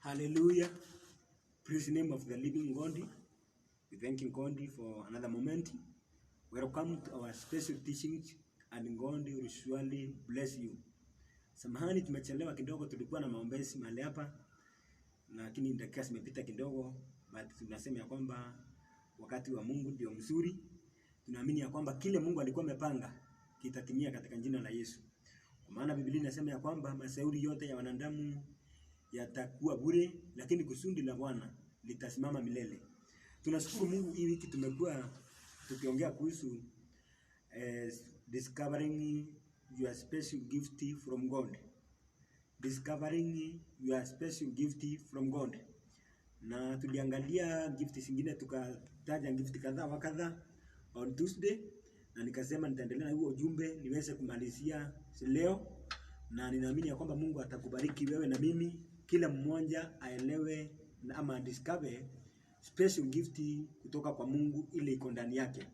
Hallelujah. Praise the name of the living God. We thanking God for another moment. Welcome to our special teachings and God will surely bless you. Samahani tumechelewa kidogo, tulikuwa na maombezi mahali hapa. Lakini dakika zimepita kidogo, but tunasema ya kwamba wakati wa Mungu ndio mzuri. Tunaamini ya kwamba kile Mungu alikuwa amepanga kitatimia katika jina la Yesu. Kwa maana Biblia inasema ya kwamba mashauri yote ya wanadamu yatakuwa bure, lakini kusudi la Bwana litasimama milele. Tunashukuru Mungu, hii wiki tumekuwa tukiongea kuhusu discovering your special gift from God. Discovering your special gift from God. Na tuliangalia gift zingine, tukataja gift kadhaa wa kadhaa on Tuesday, na nikasema nitaendelea na huo ujumbe niweze kumalizia leo, na ninaamini ya kwamba Mungu atakubariki wewe na mimi, kila mmoja aelewe ama discover special gift kutoka kwa Mungu ile iko ndani yake.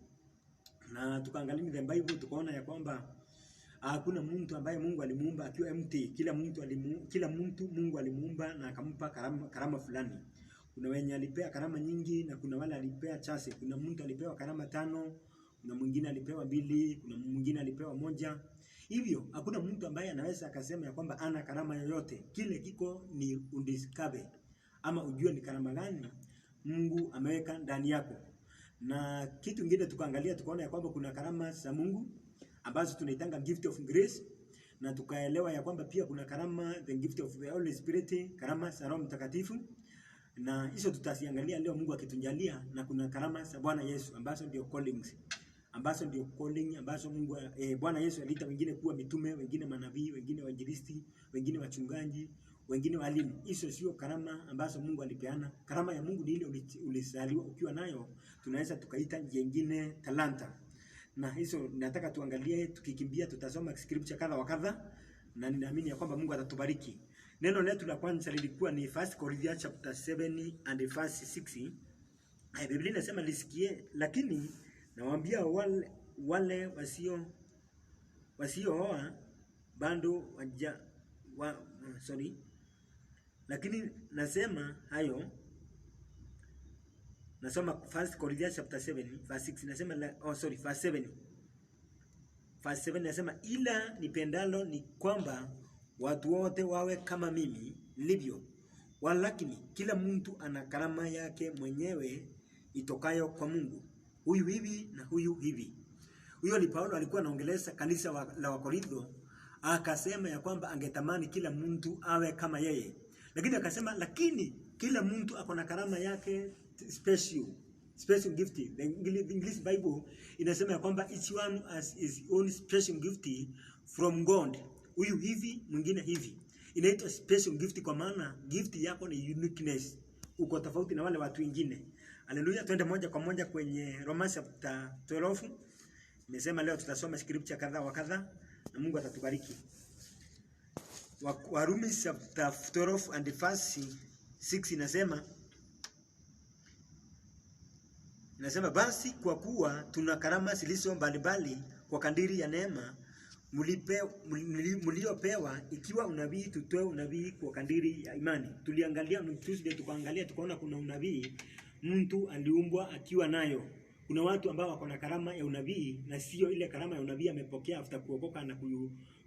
Na tukaangalia the Bible, tukaona ya kwamba hakuna mtu ambaye Mungu alimuumba akiwa empty. Kila mtu Mungu alimuumba na akampa karama fulani. Kuna wenye alipea karama nyingi na kuna wale alipea chache. Kuna mtu alipewa karama 5, kuna mwingine alipewa 2, kuna mwingine alipewa 1. Hivyo hakuna mtu ambaye anaweza akasema ya kwamba ana karama yoyote. Kile kiko ni undiscover, ama ujue ni karama gani Mungu ameweka ndani yako. Na kitu kingine tukaangalia, tukaona ya kwamba kuna karama za Mungu ambazo tunaitanga gift of grace, na tukaelewa ya kwamba pia kuna karama the gift of the Holy Spirit, karama za Roho Mtakatifu, na hizo tutaziangalia leo Mungu akitunjalia. Na kuna karama za Bwana Yesu ambazo ndio callings, ambazo ndio calling, ambazo Mungu Bwana Yesu aliita wengine kuwa mitume, wengine manabii, wengine wainjilisti, wengine wachungaji, wengine walimu. Hizo sio karama ambazo Mungu alipeana. Karama ya Mungu ni ile ulizaliwa ukiwa nayo, tunaweza tukaita nyingine talanta. Na hizo nataka tuangalie, tukikimbia tutasoma scripture kadha wa kadha, na ninaamini ya kwamba Mungu atatubariki. Neno letu la kwanza lilikuwa ni 1 Corinthians chapter 7 and verse 6. Biblia inasema lisikie, lakini nawaambia wale wasio bado lakini nasema hayo, nasoma 1 Corinthians chapter 7 verse 6, nasema verse 7. Verse 7 nasema, ila nipendalo ni kwamba watu wote wawe kama mimi nilivyo. Walakini kila mtu ana karama yake mwenyewe itokayo kwa Mungu, huyu hivi na huyu hivi. Huyo ni Paulo, alikuwa anaongeleza kanisa la Wakorintho, akasema ya kwamba angetamani kila mtu awe kama yeye. Lakini akasema lakini kila mtu ako na karama yake special gift. The English Bible inasema ya kwamba each one has his own special gift from God. Huyu hivi, mwingine hivi. Inaitwa special gift kwa maana gift yako ni uniqueness. Uko tofauti na wale watu wengine. Haleluya. Twende moja kwa moja kwenye Romans chapter 12. Nimesema leo tutasoma scripture kadha wa kadha na Mungu atatubariki. Warumi chapter 12 and verse 6 inasema basi kwa kuwa tuna karama zilizo mbalimbali kwa kadiri ya neema mliopewa, ikiwa unabii tutoe unabii kwa kadiri ya imani. Tuliangalia Tuesday, tukaona kuna unabii mtu aliumbwa akiwa nayo. Kuna watu ambao wako na karama ya unabii na sio ile karama ya unabii amepokea after kuokoka na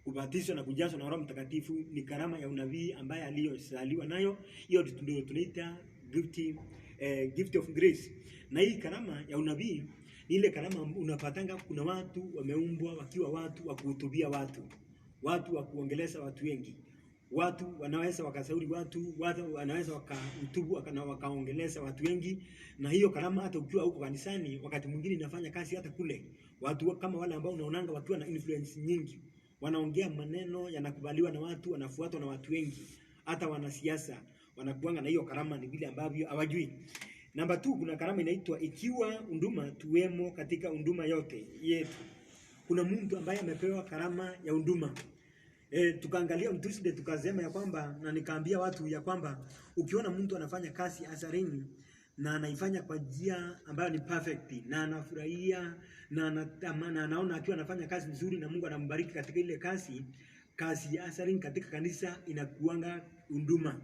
kubatizwa na kujazwa na Roho Mtakatifu. Ni karama ya unabii ambaye aliyozaliwa nayo. Hiyo ndio tunaita gift of grace. Na hii karama ya unabii ni ile karama unapatanga, kuna watu wameumbwa wakiwa watu wa kuhutubia watu wa kuongeleza watu wengi. Watu wanaweza wakasauri watu wanaweza wakahutubu na wakaongeleza watu wengi. Na hiyo karama hata ukiwa huko kanisani wakati mwingine inafanya kazi hata kule. Watu kama wale ambao unaonanga wakiwa na influence nyingi, wanaongea maneno yanakubaliwa na watu, wanafuatwa na watu wengi. Hata wanasiasa wanakuanga na hiyo karama, ni vile ambavyo hawajui. Namba 2, kuna karama inaitwa ikiwa unduma tuwemo katika unduma yote yetu. Kuna mtu ambaye amepewa karama ya unduma. Tukaangalia Tuesday, tukasema ya kwamba, na nikaambia watu ya kwamba ukiona mtu anafanya kazi asarini na anaifanya kwa njia ambayo ni perfect na anafurahia na anaona akiwa anafanya kazi nzuri na Mungu anambariki katika ile kazi ya asarini katika kanisa, inakuanga unduma.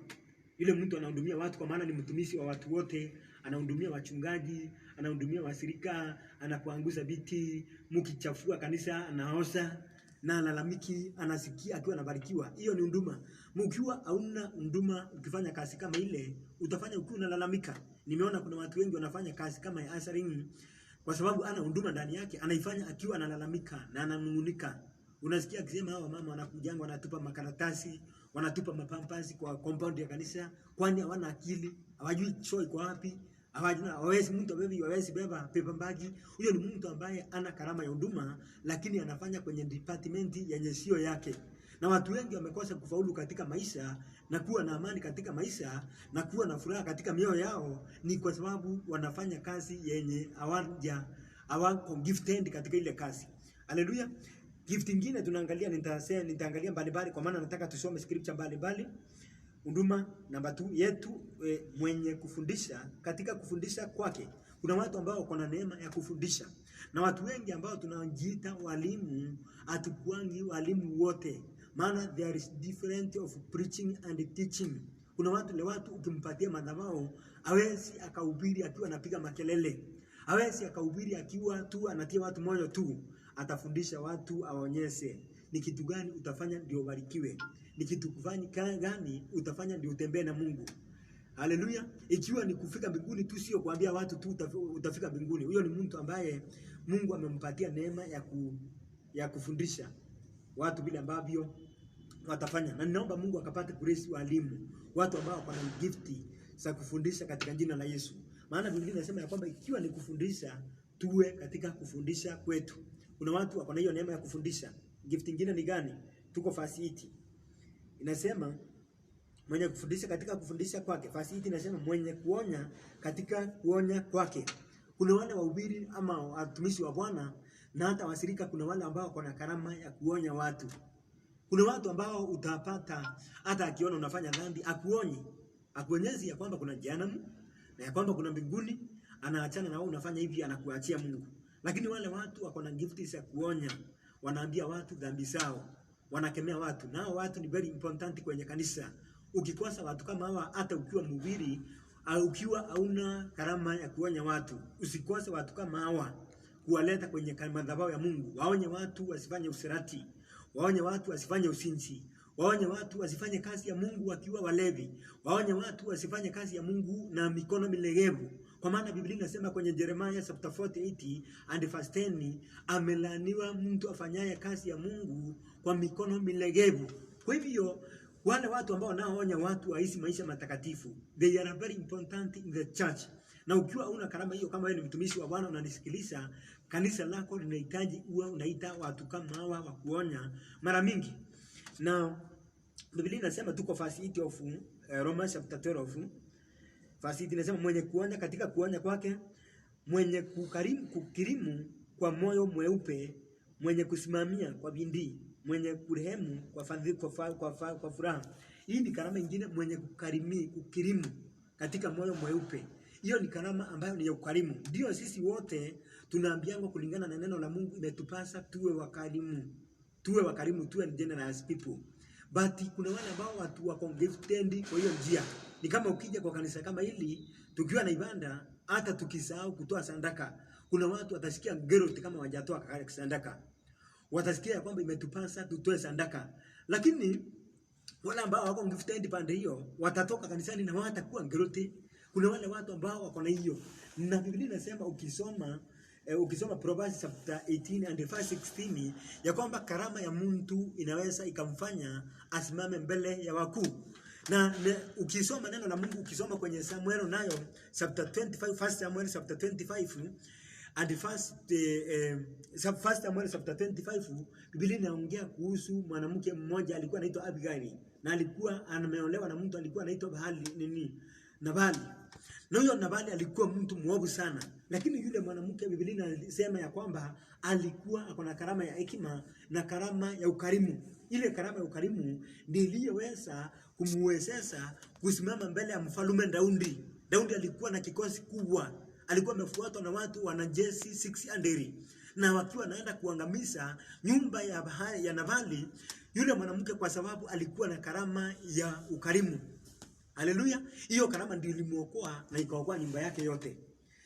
Yule mtu anahudumia watu kwa maana ni mtumishi wa watu wote, anahudumia wachungaji, anahudumia wasirika, anapoanguza viti, mkichafua kanisa anaosha na alalamiki, anasikia akiwa anabarikiwa. Hiyo ni huduma. Mkiwa hauna huduma, ukifanya kazi kama ile, utafanya ukiwa unalalamika. Nimeona kuna watu wengi wanafanya kazi kama ya ushering kwa sababu ana huduma ndani yake, anaifanya akiwa analalamika na ananungunika. Unasikia akisema hao mama wanakujanga wanatupa makaratasi, wanatupa mapampasi kwa compound ya kanisa, kwani hawana akili, hawajui choo iko wapi, hawezi mtu hawezi beba paper bag. Huyo ni mtu ambaye ana karama ya huduma lakini anafanya kwenye department yenye sio yake. Na watu wengi wamekosa kufaulu katika maisha na kuwa na amani katika maisha na kuwa na furaha katika mioyo yao, ni kwa sababu wanafanya kazi yenye hawako gifted katika ile kazi. Haleluya. Gift nyingine tunaangalia, nitaangalia mbalimbali kwa maana nataka tusome scripture mbalimbali. Huduma namba 2 yetu, mwenye kufundisha. Katika kufundisha kwake kuna watu ambao wako na neema ya kufundisha, na watu wengi ambao tunajiita walimu hatukuangi walimu wote, maana there is different of preaching and teaching. Kuna watu ukimpatia madhabahu hawezi akahubiri akiwa anapiga makelele, hawezi akahubiri akiwa tu anatia watu moyo tu. Atafundisha watu, aonyeshe ni kitu gani utafanya ndio ubarikiwe, ni kitu gani utafanya ndio utembee na Mungu. Haleluya. Ikiwa ni kufika mbinguni tu, sio kuambia watu tu utafika mbinguni. Huyo ni mtu ambaye Mungu amempatia neema ya kufundisha watu vile ambavyo watafanya. Na ninaomba Mungu akapate grace walimu, watu ambao wana gift za kufundisha katika jina la Yesu. Maana Biblia inasema ya kwamba ikiwa ni kufundisha, tuwe katika kufundisha kwetu. Kuna watu wako na hiyo neema ya kufundisha. Gift nyingine ni gani? Tuko facility. Inasema mwenye kufundisha katika kufundisha kwake. Facility inasema mwenye kuonya katika kuonya kwake. Kuna wale wahubiri ama watumishi wa Bwana na hata wasirika, kuna wale ambao wako na karama ya kuonya watu. Kuna watu ambao utapata hata akiona unafanya dhambi akuonyi. Akuonyezi ya kwamba kuna jehanamu na ya kwamba kuna mbinguni, anaachana na wewe unafanya hivi, anakuachia Mungu. Lakini wale watu wako na gift ya kuonya, wanaambia watu dhambi zao, wanakemea watu. Nao watu ni very important kwenye kanisa. Ukikosa watu kama hawa, hata ukiwa mhubiri au ukiwa hauna karama ya kuonya watu, usikose watu kama hawa kuwaleta kwenye madhabahu ya Mungu. Waonye watu wasifanye usirati, waonye watu wasifanye usinzi, waonye watu wasifanye kazi ya Mungu wakiwa walevi, waonye watu wasifanye kazi ya Mungu na mikono milegevu. Kwa maana Biblia inasema kwenye Jeremiah chapter 48 and verse 10, amelaaniwa mtu afanyaye kazi ya Mungu kwa mikono milegevu. Kwa hivyo wale watu ambao wanaoonya watu waishi maisha matakatifu, they are very important in the church. Na ukiwa una karama hiyo, kama wewe ni mtumishi wa Bwana unanisikiliza, kanisa lako linahitaji uwe unaita watu kama hawa wa kuonya mara mingi. Na Biblia inasema tuko facility of Romans chapter 12. Facility inasema mwenye kuonya katika kuonya kwake, mwenye kukirimu kwa moyo mweupe, mwenye kusimamia kwa bidii, mwenye kurehemu kwa furaha. Hii ni karama nyingine, mwenye kukirimu katika moyo mweupe. Hiyo ni karama ambayo ni ya ukarimu. Ndio sisi wote tunaambiwa kulingana na neno la Mungu, imetupasa tuwe wakarimu. Tuwe wakarimu, tuwe generous people. But kuna wale ambao watu wako gifted kwa hiyo njia. Ni kama ukija kwa kanisa kama hili, tukiwa na ibada, hata tukisahau kutoa sadaka, kuna watu watasikia guilt kama hawajatoa sadaka. Watasikia kwamba imetupasa tutoe sadaka. Lakini wale ambao wako gifted pande hiyo, watatoka kanisani na watakuwa guilty. Kuna wale watu ambao wako na hiyo. Na Biblia inasema ukisoma Proverbs chapter 18 and verse 16 ya kwamba karama ya mtu inaweza ikamfanya asimame mbele ya wakuu. Na ukisoma neno la Mungu, ukisoma kwenye Samuel nayo chapter 25, first Samuel chapter 25 and first Samuel chapter 25, Biblia inaongea kuhusu mwanamke mmoja alikuwa anaitwa Abigail, na alikuwa ameolewa na mtu alikuwa anaitwa Nabali. Na huyo Nabali alikuwa mtu mwovu sana, lakini yule mwanamke Biblia inasema ya kwamba alikuwa akona karama ya hekima na karama ya ukarimu. Ile karama ya ukarimu ndiyo iliyoweza kumwezesha kusimama mbele ya mfalme Daudi. Daudi alikuwa na kikosi kubwa, alikuwa amefuatwa na watu wanajeshi 600, na wakiwa naenda kuangamiza nyumba ya Nabali. Yule mwanamke kwa sababu alikuwa na karama ya ukarimu, Haleluya. Hiyo karama ndio ilimuokoa na ikaokoa nyumba yake yote.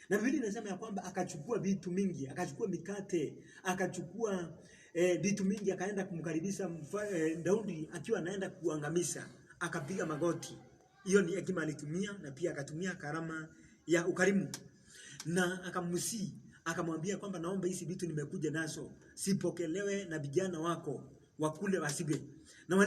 Na Biblia inasema ya kwamba akachukua vitu mingi, akachukua mikate, akachukua vitu mingi, akaenda kumkaribisha Daudi akiwa anaenda kuangamiza, akapiga magoti. Hiyo ni hekima alitumia, na pia akatumia karama ya ukarimu. Na akamsii, akamwambia kwamba naomba hizi vitu nimekuja nazo sipokelewe na vijana wako wakule wasibe. Na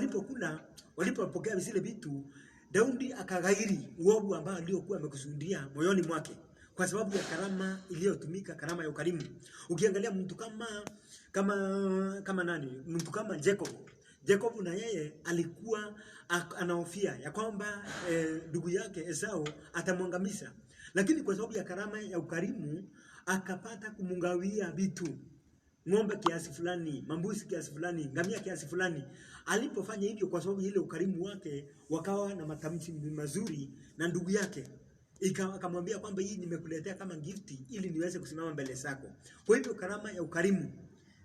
walipopokea zile vitu, Daudi akaghairi uovu ambao aliokuwa amekusudia moyoni mwake kwa sababu ya karama iliyotumika, karama ya ukarimu. Ukiangalia mtu kama nani? Mtu kama Jacob na yeye alikuwa anahofia ya kwamba ndugu yake Esau atamwangamiza. Lakini kwa sababu ya karama ya ukarimu akapata kumungawia vitu. Ng'ombe kiasi fulani, mambusi kiasi fulani, ngamia kiasi fulani. Alipofanya hivyo kwa sababu ile ukarimu wake, wakawa na matamshi mazuri na ndugu yake. Akamwambia kwamba hii nimekuletea kama gifti ili niweze kusimama mbele zako. Kwa hivyo karama ya ukarimu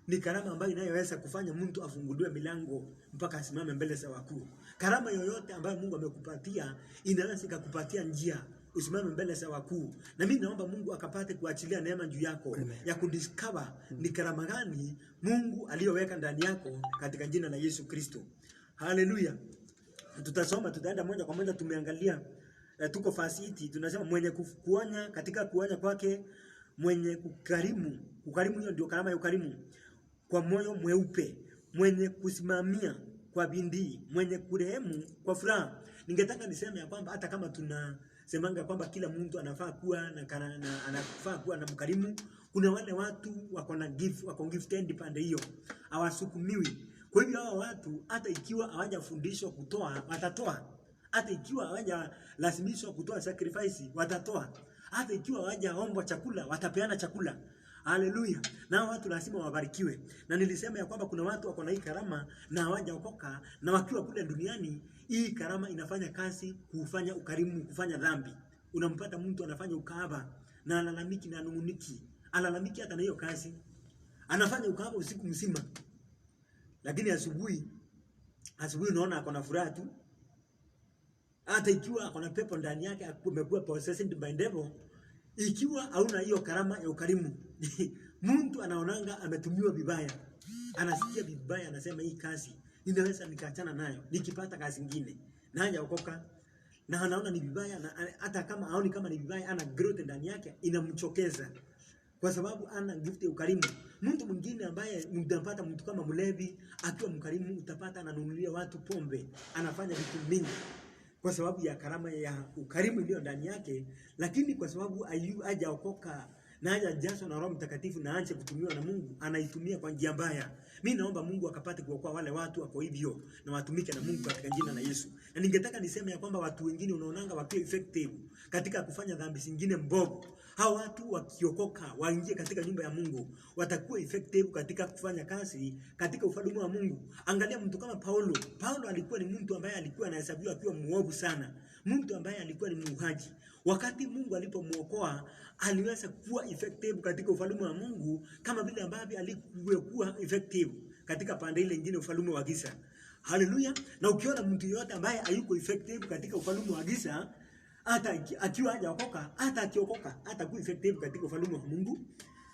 ni karama ambayo inayoweza kufanya mtu afunguliwe milango mpaka asimame mbele za wakuu. Karama yoyote ambayo Mungu amekupatia inaweza kukupatia njia usimame mbele za wakuu. Na mimi naomba Mungu akapate kuachilia neema juu yako. Amen. Ya kudiscover ni karama gani Mungu aliyoweka ndani yako katika jina la Yesu Kristo. Haleluya. Tutaenda moja kwa moja, tumeangalia tuko fasiti, tunasema mwenye kuonya, katika kuonya kwake mwenye kukarimu. Ukarimu, hiyo ndio karama ya ukarimu. Kwa moyo mweupe, mwenye kusimamia kwa bidii, mwenye kurehemu kwa furaha. Ningetaka niseme ya kwamba hata kama tunasemanga kwamba kila mtu anafaa kuwa anafaa kuwa na mkarimu, kuna wale watu wako gifted pande hiyo, hawasukumiwi. Kwa hivyo hao watu hata ikiwa hawajafundishwa kutoa, watatoa. Hata ikiwa hawajalazimishwa kutoa sacrifice, watatoa. Hata ikiwa hawajaombwa chakula, watapeana chakula. Haleluya. Na watu lazima wabarikiwe. Na nilisema ya kwamba kuna watu wako na hii karama na hawajaokoka, na wakiwa kule duniani hii karama inafanya kazi kufanya ukarimu, kufanya dhambi. Unampata mtu anafanya ukahaba na alalamiki na anunguniki. Alalamiki hata na hiyo kazi. Anafanya ukahaba usiku mzima. Lakini asubuhi unaona ako na furaha tu. Hata ikiwa ako na pepo ndani yake, amekuwa possessed by devil, ikiwa hauna hiyo karama ya ukarimu, mtu anaonanga ametumiwa vibaya. Anasikia vibaya, anasema hii kazi ninaweza nikaachana nayo nikipata kazi nyingine. Na hajaokoka na anaona ni vibaya, na hata kama haoni kama ni vibaya, ana growth ndani yake inamchokeza kwa sababu ana gift ya ukarimu. Mtu mwingine ambaye mtapata mtu kama mlevi akiwa mkarimu, utapata ananunulia watu pombe, anafanya vitu mingi kwa sababu ya karama ya ukarimu iliyo ndani yake. Lakini kwa sababu hajaokoka na hajajazwa na Roho Mtakatifu na aanze kutumiwa na Mungu, anaitumia kwa njia mbaya. Mimi naomba Mungu akapate kuokoa wale watu wako hivyo na watumike na Mungu katika jina la Yesu. Na ningetaka niseme ya kwamba watu wengine unaonanga wakiwa effective katika kufanya dhambi zingine mbovu. Hao watu wakiokoka, waingie katika nyumba ya Mungu, watakuwa effective katika kufanya kazi katika ufalme wa Mungu. Angalia mtu kama Paulo. Paulo alikuwa ni mtu ambaye alikuwa anahesabiwa akiwa muovu sana. Mtu ambaye alikuwa ni muuaji. Wakati Mungu alipomuokoa, aliweza kuwa effective katika ufalme wa Mungu kama vile ambavyo alikuwa effective katika pande ile nyingine, ufalme wa giza. Haleluya. Na ukiona mtu yote ambaye hayuko effective katika ufalme wa giza, hata akiwa hajaokoka, hata akiokoka, hata kuwa effective katika ufalme wa Mungu.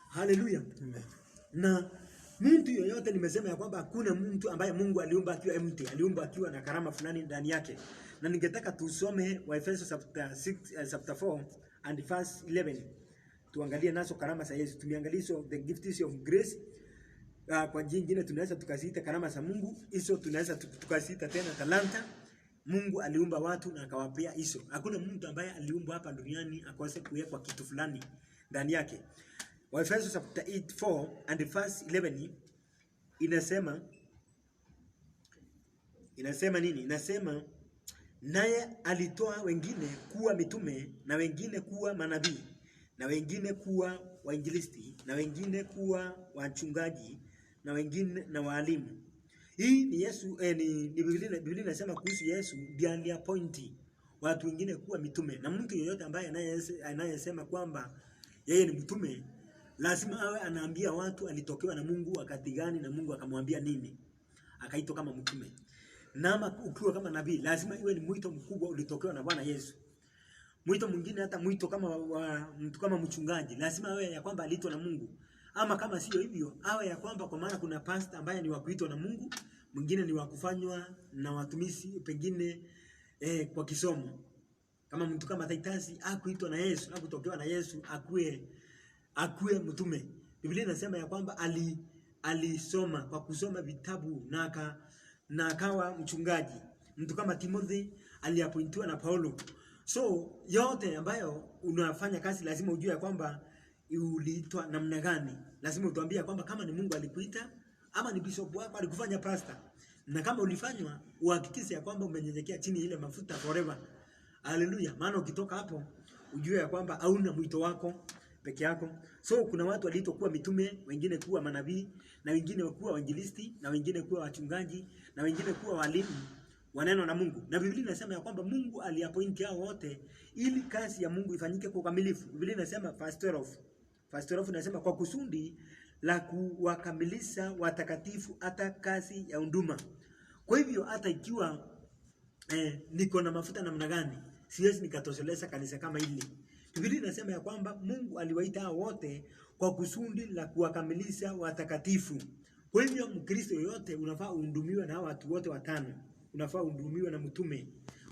Haleluya. Amen. Na mtu yoyote, nimesema ya kwamba hakuna mtu ambaye Mungu aliumba akiwa empty, aliumba akiwa na karama fulani ndani yake. Na ningetaka tusome Waefeso chapter 4 and verse 11. Tuangalie nazo karama za Yesu. Tumeangalia the gifts of grace. Kwa njia nyingine tunaweza tukaziita karama za Mungu. Hizo tunaweza tukaziita tena talanta. Mungu aliumba watu na akawapea hizo. Hakuna mtu ambaye aliumbwa hapa duniani akose kuwekwa kitu fulani ndani yake. Waefeso chapter 4 and verse 11 inasema nini? Inasema naye alitoa wengine kuwa mitume, na wengine kuwa manabii, na wengine kuwa wainjilisti, na wengine kuwa wachungaji, na wengine na walimu. Hii ni Yesu, ni Biblia inasema kuhusu Yesu ndiye aliappoint watu wengine kuwa mitume. Na mtu yeyote ambaye anayesema kwamba yeye ni mtume, lazima awe anaambia watu alitokewa na Mungu wakati gani na Mungu akamwambia nini, akaitwa kama mtume. Na ama ukiwa kama nabii lazima iwe ni mwito mkubwa ulitokewa na Bwana Yesu. Mwito mwingine, hata mwito kama wa mtu kama mchungaji, lazima awe ya kwamba aliitwa na Mungu. Ama kama sio hivyo, awe ya kwamba, kwa maana kuna pastor ambaye ni wa kuitwa na Mungu, mwingine ni wa kufanywa na watumishi pengine kwa kisomo. Kama mtu kama Titus hakuitwa na Yesu, hakutokewa na Yesu akuwe mtume. Biblia inasema ya kwamba alisoma kwa kusoma vitabu na akawa mchungaji. Mtu kama Timothy aliapointiwa na Paulo. So yote ambayo unafanya kazi lazima ujue ya kwamba uliitwa namna gani. Lazima utuambie kwamba kama ni Mungu alikuita ama ni bishop wako alikufanya pastor. Na kama ulifanywa, uhakikishe ya kwamba umenyenyekea chini ile mafuta forever. Haleluya. Maana ukitoka hapo ujue ya kwamba hauna mwito wako peke yako. So kuna watu waliitwa kuwa mitume, wengine kuwa manabii, na wengine kuwa wainjilisti, na wengine kuwa wachungaji, na wengine kuwa walimu wa neno la Mungu. Na Biblia inasema ya kwamba Mungu aliappoint hao wote ili kazi ya Mungu ifanyike kwa ukamilifu. Biblia inasema verse 12 inasema kwa kusudi la kuwakamilisha watakatifu hata kazi ya huduma. Kwa hivyo hata ikiwa niko na mafuta namna gani, siwezi nikatosheleza kanisa kama hili. Biblia inasema ya kwamba Mungu aliwaita hao wote kwa kusudi la kuwakamilisha watakatifu. Kwa hivyo Mkristo yote unafaa uhudumiwe na watu wote watano. Unafaa uhudumiwe na mtume,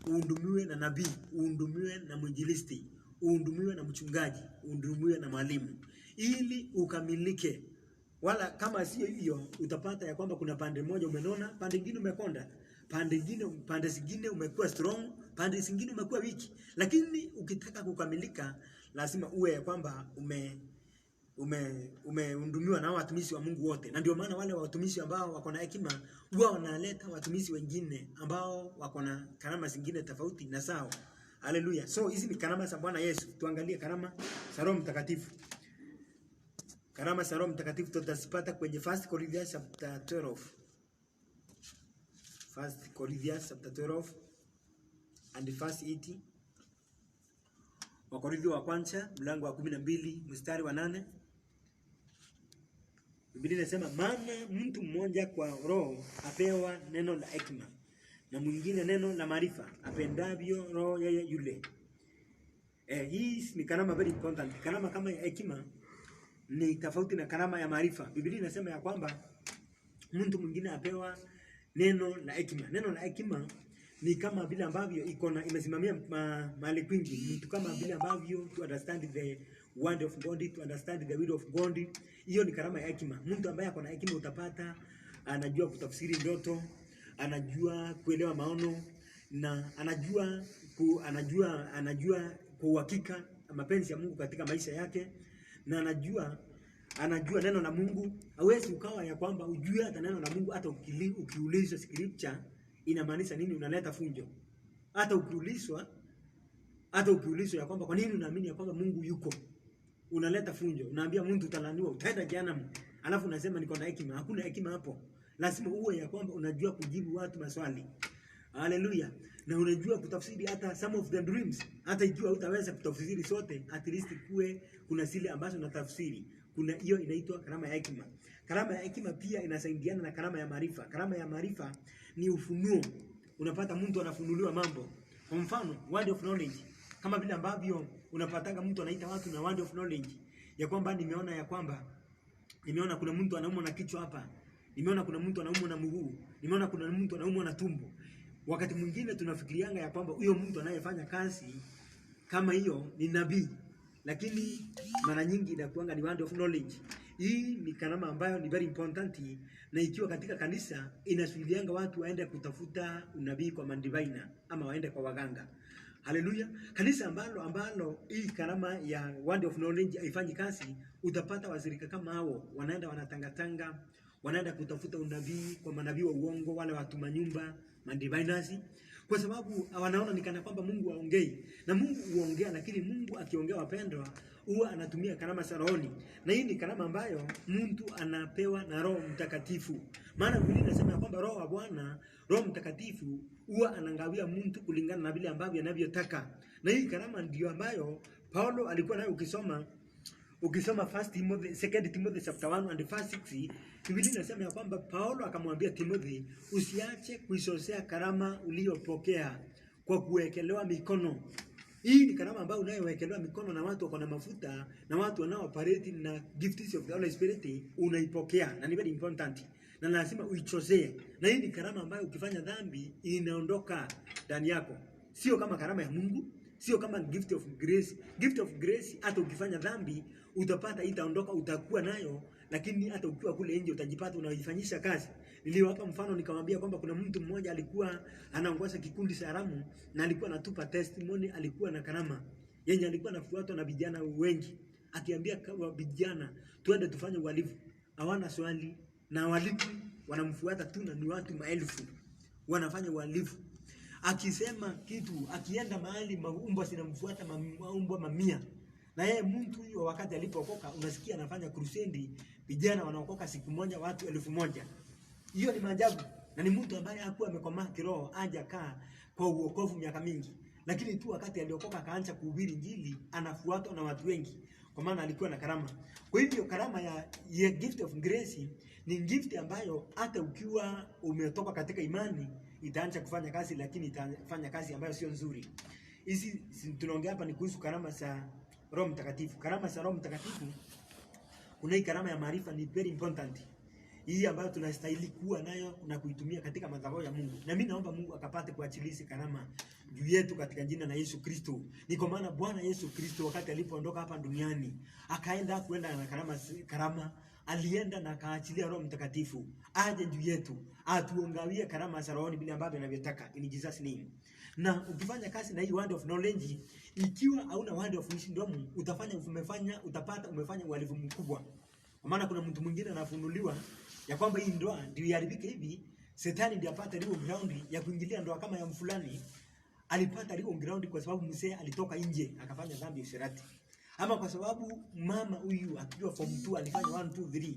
uhudumiwe na nabii, uhudumiwe na mwinjilisti, uhudumiwe na mchungaji, uhudumiwe na mwalimu ili ukamilike. Wala kama sio hivyo utapata ya kwamba kuna pande moja umenona, pande nyingine umekonda, pande zingine umekuwa strong, pande zingine umekuwa weak. Lakini ukitaka kukamilika lazima uwe ya kwamba umehudumiwa na watumishi wa Mungu wote. Na ndio maana wale watumishi ambao wako na hekima huwa wanaleta watumishi wengine ambao wako na karama zingine tofauti na sawa. Haleluya. So hizi ni karama za Bwana Yesu. Tuangalie karama za Roho Mtakatifu. Karama za Roho Mtakatifu tutazipata kwenye 1 Corinthians chapter 12. 1 Corinthians chapter 12 and verse 80. Wakorintho wa kwanza mlango wa 12 mstari wa 8. Biblia inasema maana mtu mmoja kwa roho apewa neno la hekima na mwingine neno la maarifa apendavyo roho yeye yule. Hii ni karama very important. Karama kama ya hekima ni tofauti na karama ya maarifa. Biblia inasema ya kwamba mtu mwingine apewa neno la hekima. Neno la hekima ni kama vile ambavyo imesimamia mahali kwingi. Mtu kama vile ambavyo to understand the word of God, to understand the will of God. Hiyo ni karama ya hekima. Mtu ambaye ako na hekima utapata anajua kutafsiri ndoto, anajua kuelewa maono, na anajua kwa uhakika mapenzi ya Mungu katika maisha yake, na anajua neno la Mungu. Hawezi ukawa ya kwamba ujue hata neno la Mungu, hata ukiulizwa scripture inamaanisha nini unaleta funjo. Hata ukiulizwa ya kwamba kwa nini unaamini ya kwamba Mungu yuko, unaleta funjo. Unaambia mtu utalaniwa, utaenda jehanamu. Alafu unasema niko na hekima. Hakuna hekima hapo. Lazima uwe ya kwamba unajua kujibu watu maswali. Haleluya. Na unajua kutafsiri hata some of the dreams. Hata ikiwa hutaweza kutafsiri sote, at least kuna zile ambazo unatafsiri. Kuna hiyo inaitwa karama ya hekima. Karama ya hekima pia inasaidiana na karama ya maarifa. Karama ya maarifa ni ufunuo. Unapata mtu anafunuliwa mambo. Kwa mfano, word of knowledge. Kama vile ambavyo unapatanga mtu anaita watu na word of knowledge. Ya kwamba nimeona kuna mtu anaumwa na kichwa hapa. Nimeona kuna mtu anaumwa na mguu. Nimeona kuna mtu anaumwa na tumbo. Wakati mwingine tunafikirianga ya kwamba huyo mtu anayefanya kazi kama hiyo ni nabii. Lakini mara nyingi inakuanga ni word of knowledge. Hii ni karama ambayo ni very important, na ikiwa katika kanisa inasuilianga watu waende kutafuta unabii kwa mandivina ama waende kwa waganga. Haleluya. Kanisa ambalo hii karama ya word of knowledge haifanyi kazi, utapata wazirika kama hao wanaenda wanatangatanga, wanaenda kutafuta unabii kwa manabii wa uongo, wale watu manyumba, mandiviners, kwa sababu wanaona ni kana kwamba Mungu haongei. Na Mungu huongea, lakini Mungu akiongea wapendwa, huwa anatumia karama za rohoni. Na hii ni karama ambayo mtu anapewa na Roho Mtakatifu. Maana Biblia inasema kwamba Roho wa Bwana, Roho Mtakatifu huwa anangawia mtu kulingana na vile ambavyo anavyotaka. Na hii karama ndio ambayo Paulo alikuwa nayo. Ukisoma 2 Timothy chapter 1 and verse 6, Biblia inasema ya kwamba Paulo akamwambia Timothy, usiache kuisosea karama uliyopokea kwa kuwekelewa mikono. Hii ni karama ambayo unayowekelewa mikono na watu wako na mafuta na watu wanao operate na gifts of the Holy Spirit, unaipokea na ni very important. Na lazima uichosee. Na hii ni karama ambayo ukifanya dhambi inaondoka ndani yako. Sio kama karama ya Mungu, sio kama gift of grace. Gift of grace hata ukifanya dhambi utapata, itaondoka, utakuwa nayo, lakini hata ukiwa kule nje utajipata unaifanyisha kazi. Niliwapa mfano nikamwambia kwamba kuna mtu mmoja alikuwa anaongoza kikundi cha haramu na alikuwa anatupa testimony, alikuwa na karama yenye alikuwa anafuatwa na vijana wengi, akiambia kwa vijana twende tufanye uhalifu. Hawana swali na walimu wanamfuata tu, na ni watu maelfu wanafanya uhalifu. Akisema kitu, akienda mahali maumbo sinamfuata maumbo mamia. Na yeye mtu huyo wakati alipookoka, unasikia anafanya crusade, vijana wanaokoka siku moja watu 1000. Hiyo ni maajabu. Na ni mtu ambaye hakuwa amekomaa kiroho, aje kaa kwa uokovu miaka mingi. Lakini tu wakati aliokoka akaanza kuhubiri Injili, anafuatwa na watu wengi kwa maana alikuwa na karama. Kwa hivyo karama ya gift of grace ni gift ambayo hata ukiwa umetoka katika imani itaanza kufanya kazi, lakini itafanya kazi ambayo sio nzuri. Hizi tunaongea hapa ni kuhusu karama za Roho Mtakatifu. Karama za Roho Mtakatifu, kuna hii karama ya maarifa, ni very important. Hii ambayo tunastahili kuwa nayo na kuitumia katika madhabahu ya Mungu. Na mimi naomba Mungu akapate kuachilia karama juu yetu katika jina la Yesu Kristo. Ni kwa maana Bwana Yesu Kristo wakati alipoondoka hapa duniani, kwenda na karama, alienda na akaachilia Roho Mtakatifu aje juu yetu, atuongawie karama za roho bila ambavyo anavyotaka, in Jesus name. Na ukifanya kazi na hii word of knowledge, ikiwa hauna word of wisdom, utapata umefanya uhalifu mkubwa. Kwa maana kuna mtu mwingine anafunuliwa ya kwamba hii ndoa ndio iharibike hivi, Shetani ndiye apata legal ground ya kuingilia ndoa kama ya mfulani. Alipata legal ground kwa sababu mzee alitoka nje akafanya dhambi ya usherati. Ama kwa sababu mama huyu akiwa form 2 alifanya 1 2 3.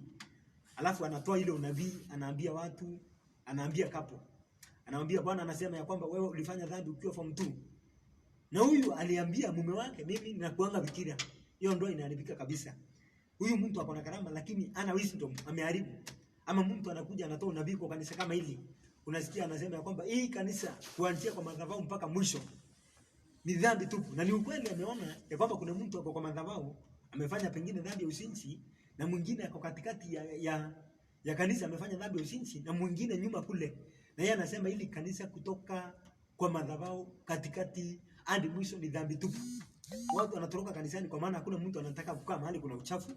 Alafu anatoa ile unabii, anaambia watu, anaambia kapo. Anamwambia Bwana anasema ya kwamba wewe ulifanya dhambi ukiwa form 2. Na huyu aliambia mume wake, mimi ninakuanga bikira. Hiyo ndoa inaharibika kabisa. Huyu mtu akona karama lakini ana wisdom, ameharibu. Ama mtu anakuja anatoa unabii kwa kanisa kama hili, unasikia anasema ya kwamba hii kanisa kuanzia kwa madhabahu mpaka mwisho ni dhambi tupu. Na ni ukweli, ameona ya kwamba kuna mtu ako kwa madhabahu amefanya pengine dhambi ya uzinzi, na mwingine ako katikati ya kanisa amefanya dhambi ya uzinzi, na mwingine nyuma kule. Na yeye anasema hili kanisa kutoka kwa madhabahu katikati hadi mwisho ni dhambi tupu. Watu wanatoroka kanisani kwa maana hakuna mtu anataka kukaa mahali kuna uchafu.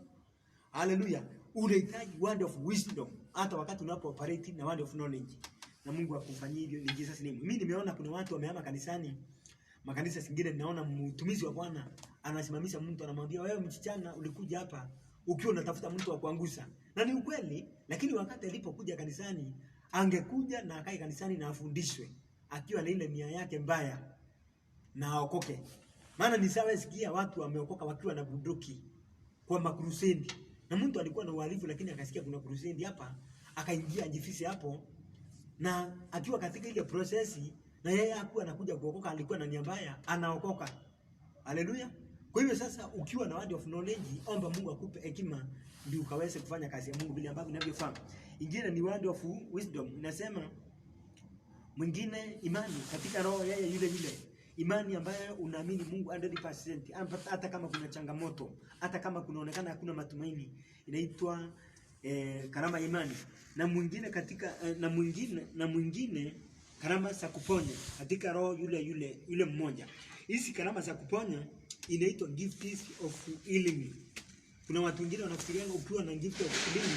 Haleluya. Unahitaji word of wisdom hata wakati unapo operate na word of knowledge. Na Mungu akufanyie hivyo in Jesus name. Mimi nimeona kuna watu wamehama kanisani. Makanisa zingine ninaona mtumishi wa Bwana anasimamisha mtu, anamwambia wewe msichana ulikuja hapa ukiwa unatafuta mtu wa kuangusha. Na ni ukweli, lakini wakati alipokuja kanisani angekuja na akae kanisani na afundishwe akiwa na ile nia yake mbaya na aokoke. Maana ni sawa sikia watu wameokoka wakiwa na bunduki kwa makrusedi. Na mtu alikuwa na uhalifu lakini akasikia kuna crusade hapa, akaingia ajifisi hapo, na akiwa katika ile process na yeye hakuwa anakuja kuokoka, alikuwa na nia mbaya, anaokoka. Haleluya. Kwa hivyo sasa ukiwa na word of knowledge, omba Mungu akupe hekima ndio ukaweze kufanya kazi ya Mungu bila ambavyo inavyofaa. Ingine ni word of wisdom, inasema mwingine imani katika roho yeye yule. Imani ambayo unaamini Mungu 100%, hata kama kuna changamoto, hata kama kunaonekana hakuna matumaini, inaitwa karama ya imani. Na mwingine katika na mwingine karama za kuponya katika roho yule mmoja. Hizi karama za kuponya inaitwa gifts of healing. Kuna watu wengine wanafikiria ukiwa na gift of healing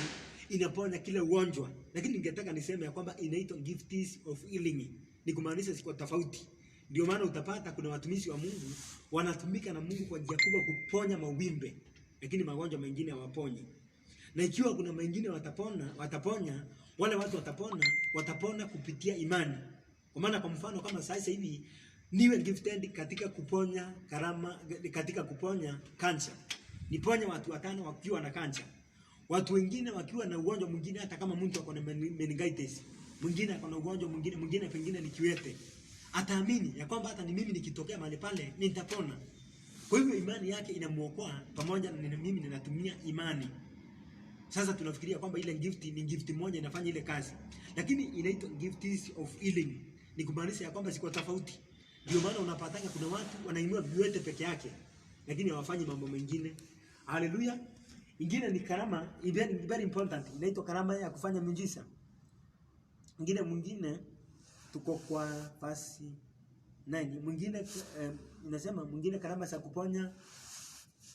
inaponya kila ugonjwa, lakini ningetaka niseme ya kwamba inaitwa gifts of healing. Ni kumaanisha siko tofauti. Ndio maana utapata kuna watumishi wa Mungu wanatumika na Mungu kwa njia kubwa kuponya mawimbe, lakini magonjwa mengine hawaponyi. Na ikiwa kuna mengine wataponya, wale watu watapona kupitia imani. Kwa maana kwa mfano kama sasa hivi niwe gifted katika kuponya karama katika kuponya cancer. Niponya watu 5 wakiwa na cancer. Watu wengine wakiwa na ugonjwa mwingine, hata kama mtu ako na meningitis, mwingine ako na ugonjwa mwingine pengine ni kiwete. Ataamini ya kwamba hata ni mimi nikitokea mahali pale nitapona. Kwa hivyo imani yake inamuokoa pamoja na mimi ninatumia imani. Sasa tunafikiria kwamba ile gift ni gift moja inafanya ile kazi. Lakini inaitwa gifts of healing. Ni kumaanisha ya kwamba siko tofauti. Ndio maana unapatanga kuna watu wanainua viwete peke yake lakini hawafanyi mambo mengine. Haleluya. Ingine ni karama, very important. Inaitwa karama ya kufanya miujiza. Mwingine tuko kwa fasi 9. Mwingine inasema mwingine karama za kuponya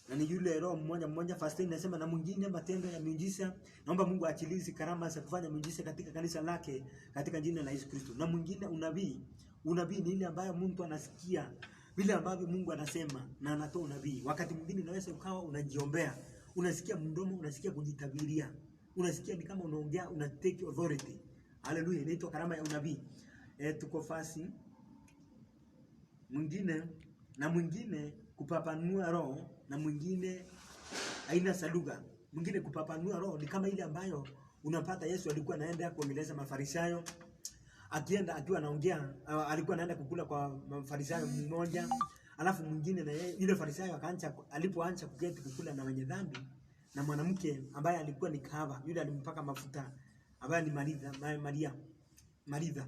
na ni yule roho mmoja fast inasema, na mwingine matendo ya miujiza. Naomba Mungu aachilie karama za kufanya miujiza katika kanisa lake katika jina la Yesu Kristo. Na mwingine unabii. Unabii ni ile ambayo mtu anasikia vile ambavyo Mungu anasema na anatoa unabii. Wakati mwingine unaweza ukawa unajiombea, unasikia mdomo, unasikia kujitabiria, unasikia ni kama unaongea, una take authority. Haleluya, inaitwa karama ya unabii. Tuko fasi mwingine kupapanua roho, na mwingine aina za lugha. Mwingine kupapanua roho ni kama ile ambayo unapata Yesu alikuwa anaenda kuongeleza Mafarisayo. Akienda akiwa anaongea, alikuwa anaenda kukula kwa Mafarisayo mmoja, alafu mwingine na yule Farisayo alipoanza kuketi kukula na wenye dhambi na mwanamke ambaye alikuwa ni kahaba, yule alimpaka mafuta ambaye ni Maritha.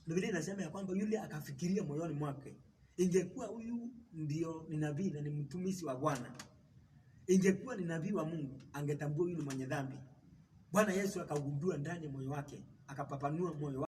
Biblia inasema ya kwamba yule akafikiria moyoni mwake, ingekuwa huyu ndio ni nabii na ni mtumishi wa Bwana, ingekuwa ni nabii wa Mungu, angetambua yule mwenye dhambi. Bwana Yesu akagundua ndani ya moyo wake, akapapanua moyo wake.